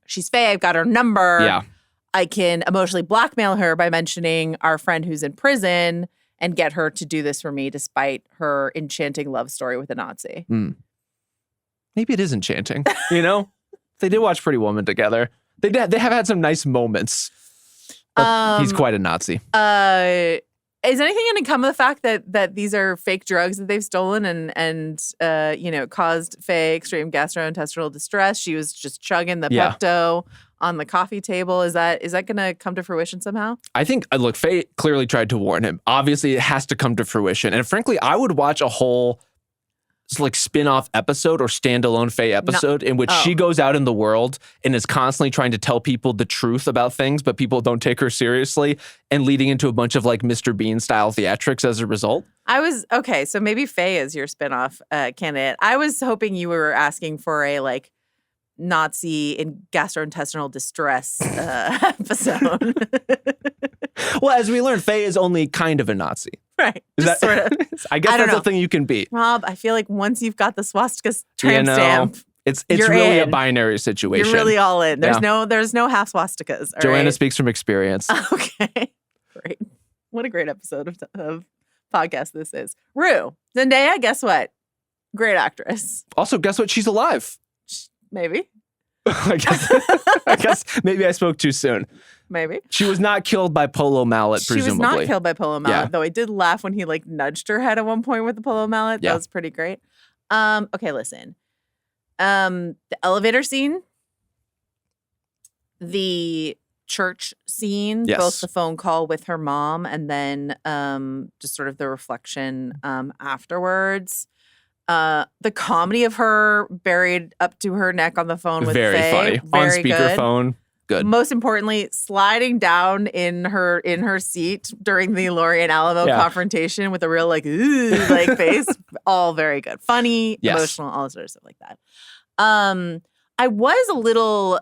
she's Faye. I've got her number.
Yeah.
I can emotionally blackmail her by mentioning our friend who's in prison and get her to do this for me despite her enchanting love story with a Nazi.
maybe it is enchanting, you know? They did watch Pretty Woman together. They have had some nice moments. But he's quite a Nazi.
Is anything going to come of the fact that these are fake drugs that they've stolen and caused Faye extreme gastrointestinal distress? She was just chugging the Pepto on the coffee table. Is that going to come to fruition somehow? I
think, look, Faye clearly tried to warn him. Obviously, it has to come to fruition. And frankly, I would watch a whole spin-off episode or standalone Faye episode in which she goes out in the world and is constantly trying to tell people the truth about things, but people don't take her seriously, and leading into a bunch of Mr. Bean style theatrics as a result.
So maybe Faye is your spin-off candidate. I was hoping you were asking for a Nazi in gastrointestinal distress episode.
Well, as we learned, Faye is only kind of a Nazi.
Right.
Sort of. I guess that's the thing you can be.
Rob, I feel like once you've got the swastika tramp stamp,
it's really a binary situation.
You're really all in. There's no half swastikas.
Joanna speaks from experience.
Okay. Great. What a great episode of podcast this is. Rue. Zendaya, guess what? Great actress.
Also, guess what? She's alive.
Maybe.
I guess maybe I spoke too soon.
Maybe.
She was not killed by Polo Mallet, presumably.
She was not killed by Polo Mallet, though I did laugh when he nudged her head at one point with the Polo Mallet. That was pretty great. Okay, listen. The elevator scene, the church scene, both the phone call with her mom and then just sort of the reflection afterwards. The comedy of her buried up to her neck on the phone with
Faye.
Very
funny. On speakerphone. Good.
Most importantly, sliding down in her seat during the Laurie and Alamo confrontation with a real face. All very good. Funny, emotional, all sort of stuff like that. I was a little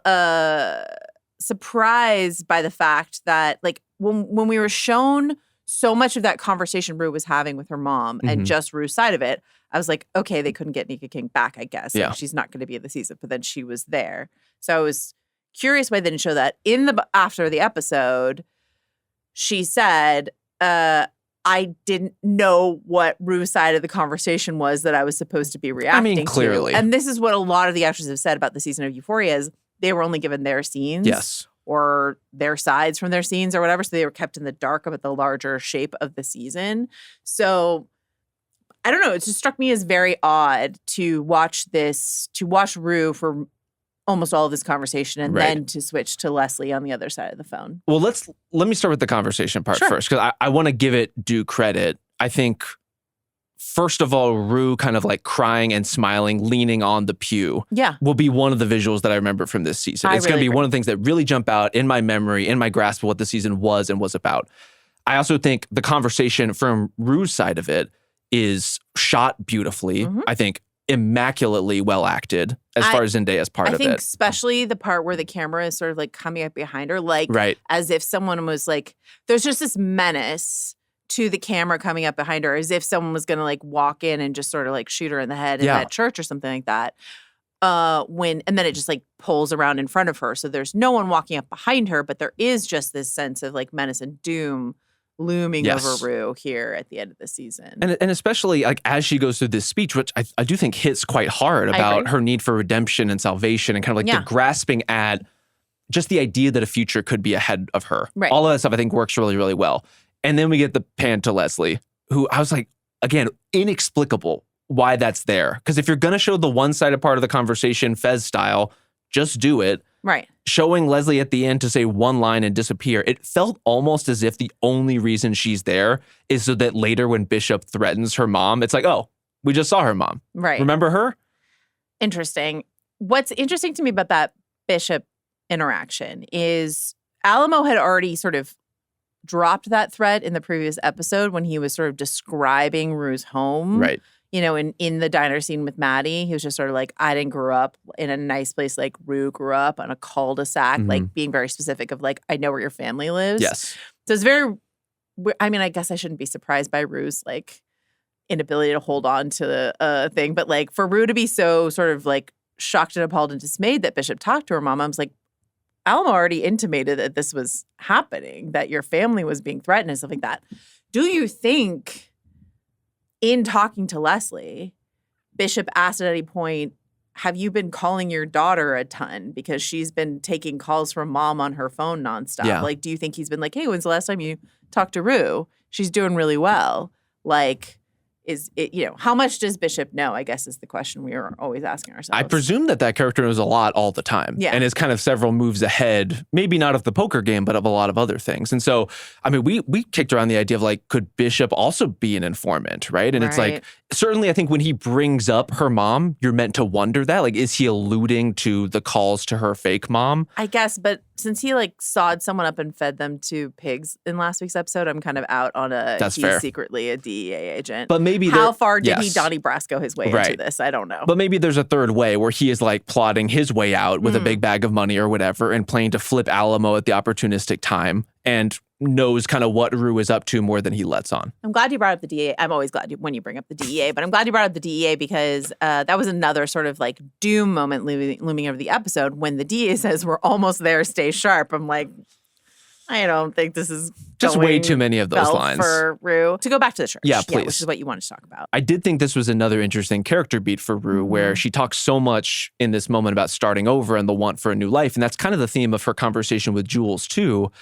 surprised by the fact that when we were shown so much of that conversation Rue was having with her mom and just Rue's side of it, I was like, okay, they couldn't get Nika King back, I guess.
Yeah.
She's not going to be in the season, but then she was there. So I was curious why they didn't show that. After the episode, she said, I didn't know what Rue's side of the conversation was that I was supposed to be reacting to.
Clearly.
And this is what a lot of the actors have said about the season of Euphoria is they were only given their scenes.
Yes.
Or their sides from their scenes or whatever. So they were kept in the dark about the larger shape of the season. So I don't know. It just struck me as very odd to watch Rue for almost all of this conversation and then to switch to Leslie on the other side of the phone.
Well, let me start with the conversation part first, because I want to give it due credit. I think, first of all, Rue kind of crying and smiling, leaning on the pew will be one of the visuals that I remember from this season. It's going to be one of the things that really jump out in my memory, in my grasp of what the season was and was about. I also think the conversation from Rue's side of it is shot beautifully. I think immaculately well acted as far as Zendaya's part of it.
I think especially the part where the camera is sort of coming up behind her, as if someone was there's just this menace to the camera coming up behind her, as if someone was going to walk in and just sort of shoot her in the head in that church or something like that. And then it just pulls around in front of her. So there's no one walking up behind her, but there is just this sense of menace and doom looming over Rue here at the end of the season.
And especially as she goes through this speech, which I do think hits quite hard about her need for redemption and salvation and kind of the grasping at just the idea that a future could be ahead of her.
Right.
All of that stuff I think works really, really well. And then we get the pan to Leslie, who I was again, inexplicable why that's there. Because if you're going to show the one-sided part of the conversation, Fez style, just do it.
Right.
Showing Leslie at the end to say one line and disappear, it felt almost as if the only reason she's there is so that later when Bishop threatens her mom, it's oh, we just saw her mom.
Right.
Remember her?
Interesting. What's interesting to me about that Bishop interaction is Alamo had already sort of dropped that threat in the previous episode when he was sort of describing Rue's home.
Right.
In the diner scene with Maddy, he was just sort of I didn't grow up in a nice place like Rue grew up on a cul-de-sac, being very specific of I know where your family lives.
Yes.
So it's very, I guess I shouldn't be surprised by Rue's inability to hold on to a thing. But for Rue to be so sort of shocked and appalled and dismayed that Bishop talked to her mom, I was Alamo already intimated that this was happening, that your family was being threatened and stuff like that. Do you think in talking to Leslie, Bishop asked at any point, have you been calling your daughter a ton? Because she's been taking calls from mom on her phone nonstop.
Yeah.
Like, do you think he's been like, hey, when's the last time you talked to Rue? She's doing really well. Like, is it, how much does Bishop know, I guess is the question we are always asking ourselves.
I presume that character knows a lot all the time.
Yeah.
And is kind of several moves ahead, maybe not of the poker game, but of a lot of other things. And so, I mean, we kicked around the idea of like, could Bishop also be an informant, right? And it's like, certainly I think when he brings up her mom, you're meant to wonder that. Like, is he alluding to the calls to her fake mom?
I guess, but since he like sawed someone up and fed them to pigs in last week's episode, I'm kind of out on he's
fair.
Secretly a DEA agent.
But maybe
how far did he Donnie Brasco his way into this? I don't know.
But maybe there's a third way where he is like plotting his way out with a big bag of money or whatever and planning to flip Alamo at the opportunistic time and knows kind of what Rue is up to more than he lets on.
I'm glad you brought up the DEA. I'm always glad when you bring up the DEA, but I'm glad you brought up the DEA because that was another sort of like doom moment looming over the episode when the DEA says we're almost there, stay sharp. I'm like, I don't think this is
just way too many of those lines
for Rue. To go back to the church.
Yeah, please.
Which is what you wanted to talk about.
I did think this was another interesting character beat for Rue where she talks so much in this moment about starting over and the want for a new life. And that's kind of the theme of her conversation with Jules too.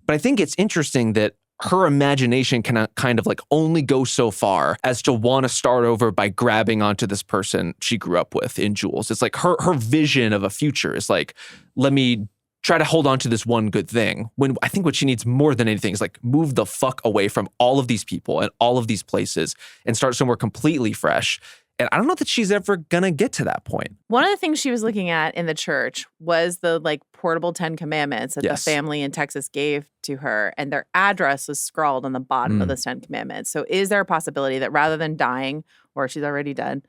But I think it's interesting that her imagination can kind of like only go so far as to want to start over by grabbing onto this person she grew up with in Jules. It's like her vision of a future is like, let me try to hold on to this one good thing. When I think what she needs more than anything is like move the fuck away from all of these people and all of these places and start somewhere completely fresh. And I don't know that she's ever gonna get to that point.
One of the things she was looking at in the church was the like portable 10 commandments that the family in Texas gave to her. And their address was scrawled on the bottom of the 10 commandments. So is there a possibility that rather than dying, or she's already dead,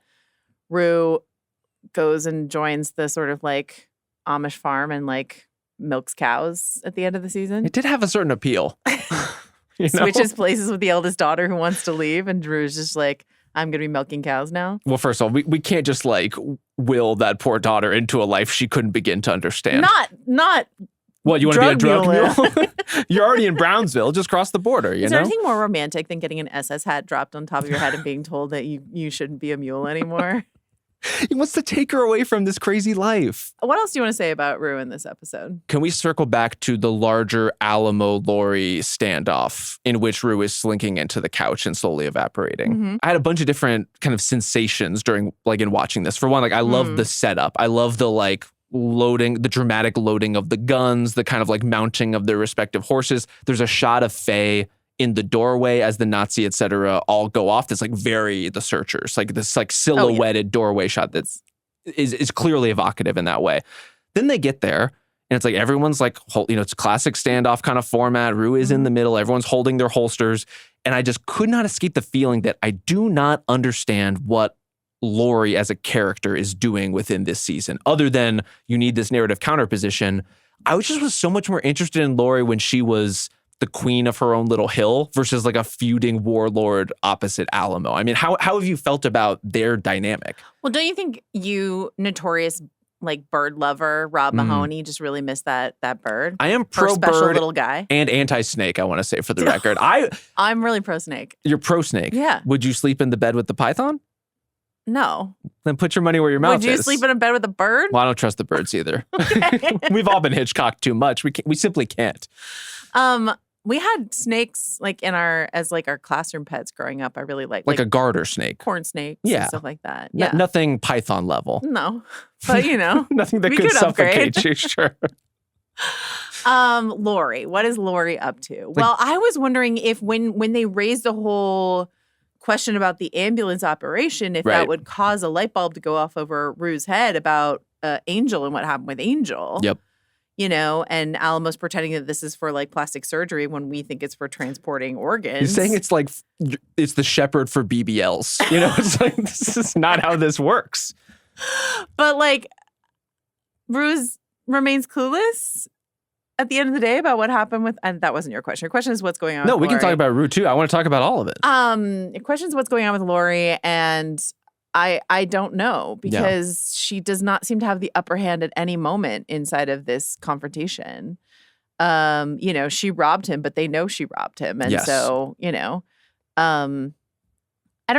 Rue goes and joins the sort of like Amish farm and like milks cows at the end of the season?
It did have a certain appeal.
Switches places with the eldest daughter who wants to leave. And Rue's just like, I'm going to be milking cows now.
Well, first of all, we can't just like will that poor daughter into a life she couldn't begin to understand.
Not.
What, you want to be a drug mule? You're already in Brownsville. Just cross the border,
Is there anything more romantic than getting an SS hat dropped on top of your head and being told that you shouldn't be a mule anymore?
He wants to take her away from this crazy life.
What else do you want to say about Rue in this episode?
Can we circle back to the larger Alamo-Laurie standoff in which Rue is slinking into the couch and slowly evaporating? I had a bunch of different kind of sensations during, like, in watching this. For one, like, I love the setup. I love the, like, the dramatic loading of the guns, the kind of, like, mounting of their respective horses. There's a shot of Faye in the doorway as the Nazi, et cetera, all go off. That's like very The Searchers, like this like silhouetted doorway shot that's is clearly evocative in that way. Then they get there and it's like everyone's like, it's classic standoff kind of format. Rue is in the middle. Everyone's holding their holsters. And I just could not escape the feeling that I do not understand what Laurie as a character is doing within this season, other than you need this narrative counterposition. I was so much more interested in Laurie when she was the queen of her own little hill versus like a feuding warlord opposite Alamo. I mean, how have you felt about their dynamic?
Well, don't you think you notorious like bird lover Rob Mahoney just really missed that bird?
I am
pro
special
bird little guy
and anti-snake. I want to say for the record,
I'm really pro snake.
You're pro snake.
Yeah.
Would you sleep in the bed with the python?
No.
Then put your money where your mouth is.
Would you sleep in a bed with a bird?
Well, I don't trust the birds either. We've all been Hitchcocked too much. We simply can't.
We had snakes like as our classroom pets growing up. I really liked
like a garter snake,
corn snakes, and stuff like that. Yeah,
nothing python level.
No, but
nothing that could suffocate you. Sure.
Laurie, what is Laurie up to? Well, I was wondering if when they raised the whole question about the ambulance operation, if that would cause a light bulb to go off over Rue's head about Angel and what happened with Angel.
Yep.
And Alamo's pretending that this is for like plastic surgery when we think it's for transporting organs.
He's saying it's like it's the shepherd for BBLs. It's like this is not how this works.
But like, Ruse remains clueless at the end of the day about what happened with. And that wasn't your question. Your question is what's going on.
No,
with
we
Laurie.
can talk about Rue too. I want to talk about all of it.
Your question is what's going on with Laurie, and I don't know because she does not seem to have the upper hand at any moment inside of this confrontation. She robbed him, but they know she robbed him. And so, I don't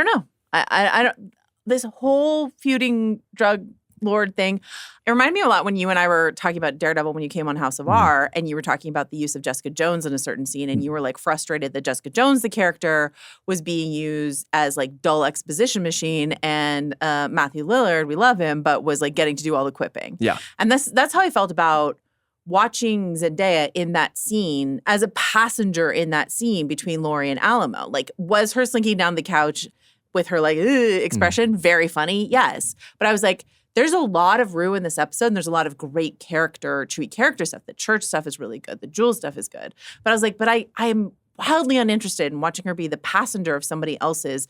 know. I don't, this whole feuding drug Lord thing. It reminded me a lot when you and I were talking about Daredevil when you came on House of R, and you were talking about the use of Jessica Jones in a certain scene, and you were like frustrated that Jessica Jones, the character, was being used as like dull exposition machine, and Matthew Lillard, we love him, but was like getting to do all the quipping.
Yeah.
And that's how I felt about watching Zendaya in that scene as a passenger in that scene between Laurie and Alamo. Like, was her slinking down the couch with her like expression very funny? Yes. But I was like, there's a lot of Rue in this episode, and there's a lot of great treat character stuff. The church stuff is really good. The Jewel stuff is good. But I was like, but I'm wildly uninterested in watching her be the passenger of someone else's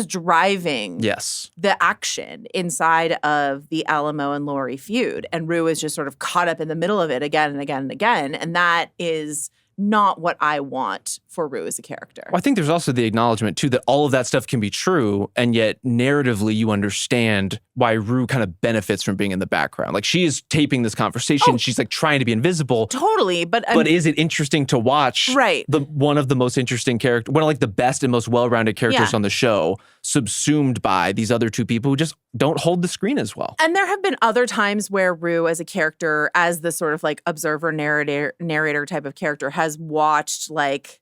driving the action inside of the Alamo and Laurie feud. And Rue is just sort of caught up in the middle of it again and again and again. And that is not what I want for Rue as a character.
Well, I think there's also the acknowledgement, too, that all of that stuff can be true, and yet narratively you understand why Rue kind of benefits from being in the background. Like, she is taping this conversation. She's like trying to be invisible.
Totally. But
is it interesting to watch one of the most interesting characters, one of like the best and most well-rounded characters on the show, subsumed by these other two people who just don't hold the screen as well?
And there have been other times where Rue as a character, as the sort of like observer narrator type of character, has watched like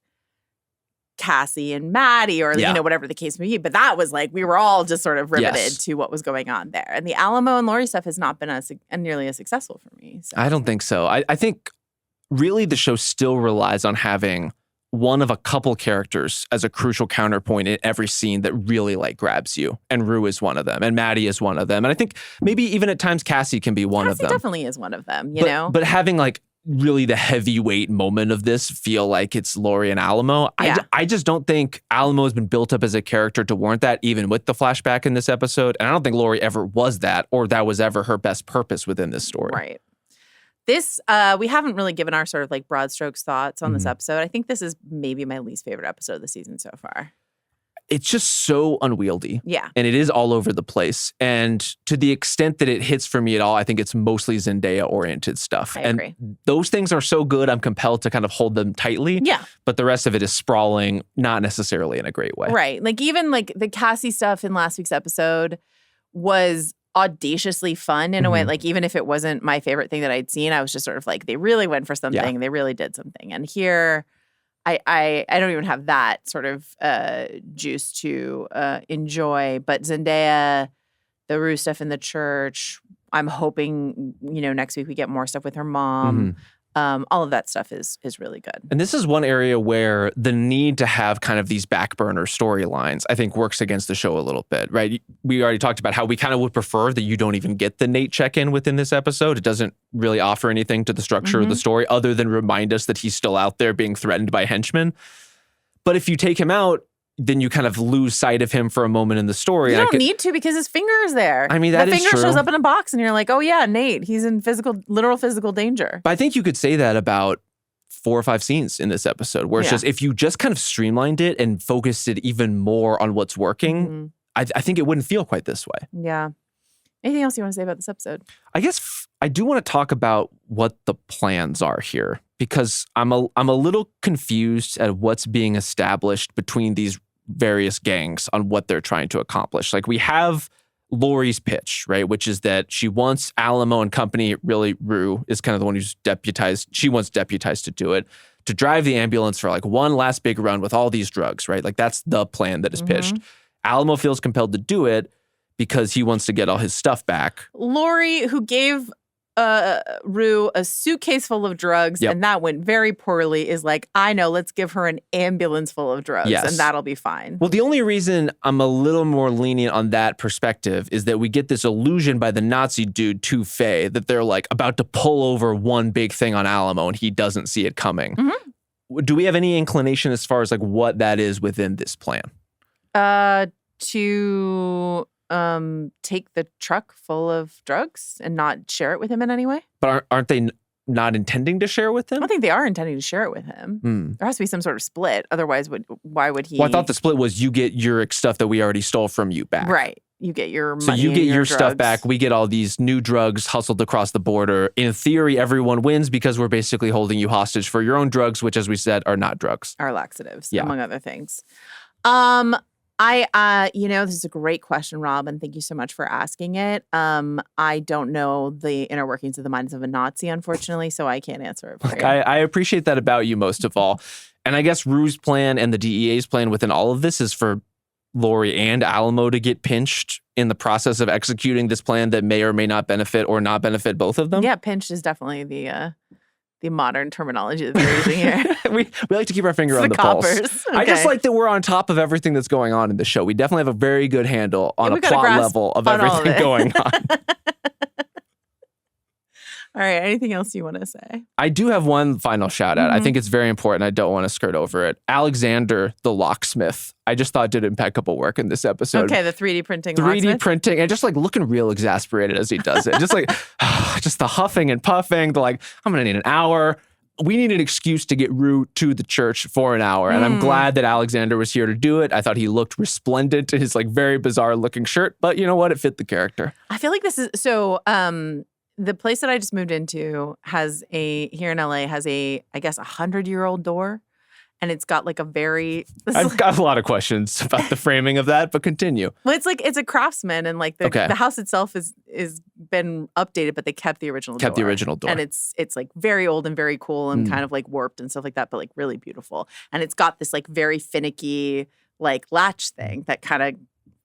Cassie and Maddy or, you know, whatever the case may be. But that was like, we were all just sort of riveted to what was going on there. And the Alamo and Laurie stuff has not been nearly as successful for me. So.
I don't think so. I think really the show still relies on having one of a couple characters as a crucial counterpoint in every scene that really like grabs you. And Rue is one of them. And Maddy is one of them. And I think maybe even at times Cassie can be one of them.
Cassie definitely is one of them, you know?
But having like really the heavyweight moment of this feel like it's Laurie and Alamo. I just don't think Alamo has been built up as a character to warrant that, even with the flashback in this episode. And I don't think Laurie ever was that, or that was ever her best purpose within this story.
Right. This, we haven't really given our sort of like broad strokes thoughts on this episode. I think this is maybe my least favorite episode of the season so far.
It's just so unwieldy.
Yeah.
And it is all over the place. And to the extent that it hits for me at all, I think it's mostly Zendaya-oriented stuff.
I agree.
Those things are so good, I'm compelled to kind of hold them tightly.
Yeah.
But the rest of it is sprawling, not necessarily in a great way.
Right. Like even like the Cassie stuff in last week's episode was audaciously fun in a way. Like even if it wasn't my favorite thing that I'd seen, I was just sort of like, they really went for something. Yeah. They really did something. And here, I don't even have that sort of juice to enjoy. But Zendaya, the Rue stuff in the church, I'm hoping, you know, next week we get more stuff with her mom. All of that stuff is really good.
And this is one area where the need to have kind of these back burner storylines, I think, works against the show a little bit, right? We already talked about how we kind of would prefer that you don't even get the Nate check-in within this episode. It doesn't really offer anything to the structure of the story other than remind us that he's still out there being threatened by henchmen. But if you take him out, then you kind of lose sight of him for a moment in the story.
You don't need to because his finger is there.
I mean, that is true.
The finger shows up in a box and you're like, oh yeah, Nate, he's in literal physical danger.
But I think you could say that about 4 or 5 scenes in this episode where it's just, if you just kind of streamlined it and focused it even more on what's working, I think it wouldn't feel quite this way.
Yeah. Anything else you want to say about this episode?
I guess I do want to talk about what the plans are here, because I'm a little confused at what's being established between these various gangs on what they're trying to accomplish. Like, we have Laurie's pitch, right? Which is that she wants Alamo and company, really Rue is kind of the one who's deputized. She wants deputized to do it, to drive the ambulance for like one last big run with all these drugs, right? Like, that's the plan that is pitched. Alamo feels compelled to do it because he wants to get all his stuff back.
Laurie, who gave Rue a suitcase full of drugs, and that went very poorly, is like, I know, let's give her an ambulance full of drugs, and that'll be fine.
Well, the only reason I'm a little more lenient on that perspective is that we get this illusion by the Nazi dude to Faye that they're like about to pull over one big thing on Alamo and he doesn't see it coming. Do we have any inclination as far as like what that is within this plan?
To take the truck full of drugs and not share it with him in any way.
But aren't they not intending to share with him?
I don't think they are intending to share it with him. There has to be some sort of split. Otherwise, why would he?
Well, I thought the split was you get your stuff that we already stole from you back.
Right. You get your money.
So you get your
drugs.
stuff back. We get all these new drugs hustled across the border. In theory, everyone wins because we're basically holding you hostage for your own drugs, which, as we said, are not drugs.
Are laxatives,
yeah,
among other things. This is a great question, Rob, and thank you so much for asking it. I don't know the inner workings of the minds of a Nazi, unfortunately, so I can't answer it for you.
I appreciate that about you most of all. And I guess Rue's plan and the DEA's plan within all of this is for Laurie and Alamo to get pinched in the process of executing this plan that may or may not benefit or not benefit both of them.
Yeah, pinched is definitely the modern terminology that they're using here.
we like to keep our finger on the
coppers.
pulse.
Okay.
I just like that we're on top of everything that's going on in the show. We definitely have a very good handle on a plot level of everything going on.
All right. Anything else you want to say?
I do have one final shout out. I think it's very important. I don't want to skirt over it. Alexander, the locksmith, I just thought did impeccable work in this episode.
Okay, the 3D printing
3D
locksmith.
printing and just like looking real exasperated as he does it. Just like, just the huffing and puffing, the like, I'm going to need an hour. We need an excuse to get Rue to the church for an hour. And I'm glad that Alexander was here to do it. I thought he looked resplendent in his like very bizarre looking shirt, but you know what? It fit the character.
I feel like this is so, the place that I just moved into here in LA has I guess 100-year-old door. And it's got like
I've got a lot of questions about the framing of that, but continue.
Well, it's a craftsman, and like the house itself is been updated, but they kept the original door.
The original door.
And it's like very old and very cool and kind of like warped and stuff like that, but like really beautiful. And it's got this like very finicky like latch thing that kind of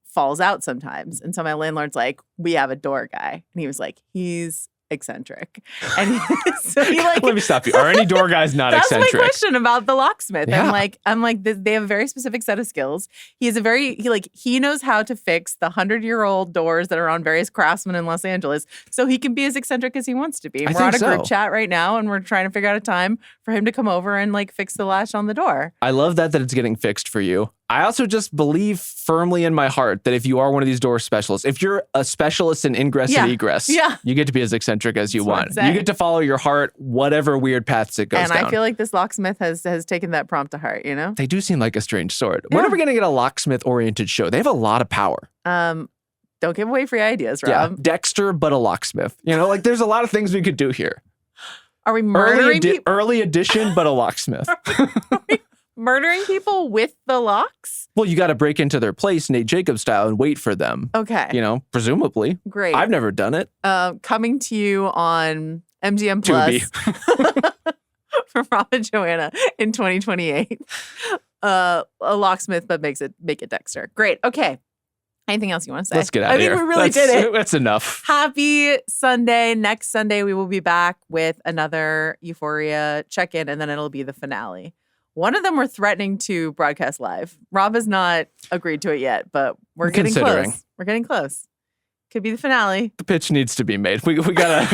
falls out sometimes. And so my landlord's like, we have a door guy. And he was like, he's eccentric. And so he like
let me stop you. Are any door guys not
that's
eccentric?
That's my question about the locksmith.
Yeah.
I'm like they have a very specific set of skills. He knows how to fix the 100-year-old doors that are on various craftsmen in Los Angeles, so he can be as eccentric as he wants to be. We're on a group chat right now, and we're trying to figure out a time for him to come over and like fix the latch on the door.
I love that it's getting fixed for you. I also just believe firmly in my heart that if you are one of these door specialists, if you're a specialist in ingress and egress, you get to be as eccentric as you want. You get to follow your heart, whatever weird paths it goes down.
And I feel like this locksmith has taken that prompt to heart, you know?
They do seem like a strange sort. When are we going to get a locksmith-oriented show? They have a lot of power.
Don't give away free ideas, Rob.
Yeah, Dexter, but a locksmith. You know, like there's a lot of things we could do here.
Are we murdering people?
Early edition, but a locksmith.
Murdering people with the locks?
Well, you got to break into their place, Nate Jacobs style, and wait for them.
Okay.
You know, presumably.
Great.
I've never done it.
Coming to you on MGM Plus for Rob and Joanna in 2028. A locksmith, but make it Dexter. Great. Okay. Anything else you want to say?
Let's get out of here.
I think we really did it.
That's enough.
Happy Sunday. Next Sunday, we will be back with another Euphoria check-in, and then it'll be the finale. One of them we're threatening to broadcast live. Rob has not agreed to it yet, but we're getting close. We're getting close. Could be the finale.
The pitch needs to be made. We gotta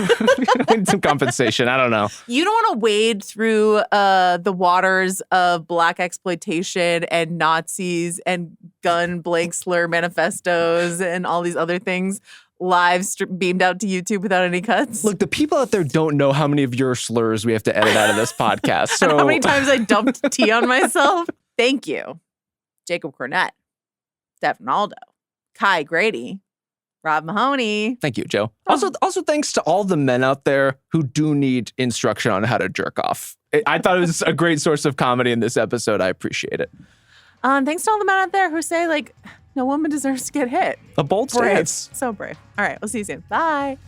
we need some compensation. I don't know.
You don't want to wade through the waters of Black exploitation and Nazis and gun blank slur manifestos and all these other things beamed out to YouTube without any cuts.
Look, the people out there don't know how many of your slurs we have to edit out of this podcast. So
and how many times I dumped tea on myself. Thank you, Jacob Cornett, Renaldo, Grady, Rob Mahoney.
Thank you, Joe. Also, thanks to all the men out there who do need instruction on how to jerk off. I thought it was a great source of comedy in this episode. I appreciate it.
Thanks to all the men out there who say, like, no woman deserves to get hit.
A bold stance.
So brave. All right, we'll see you soon. Bye.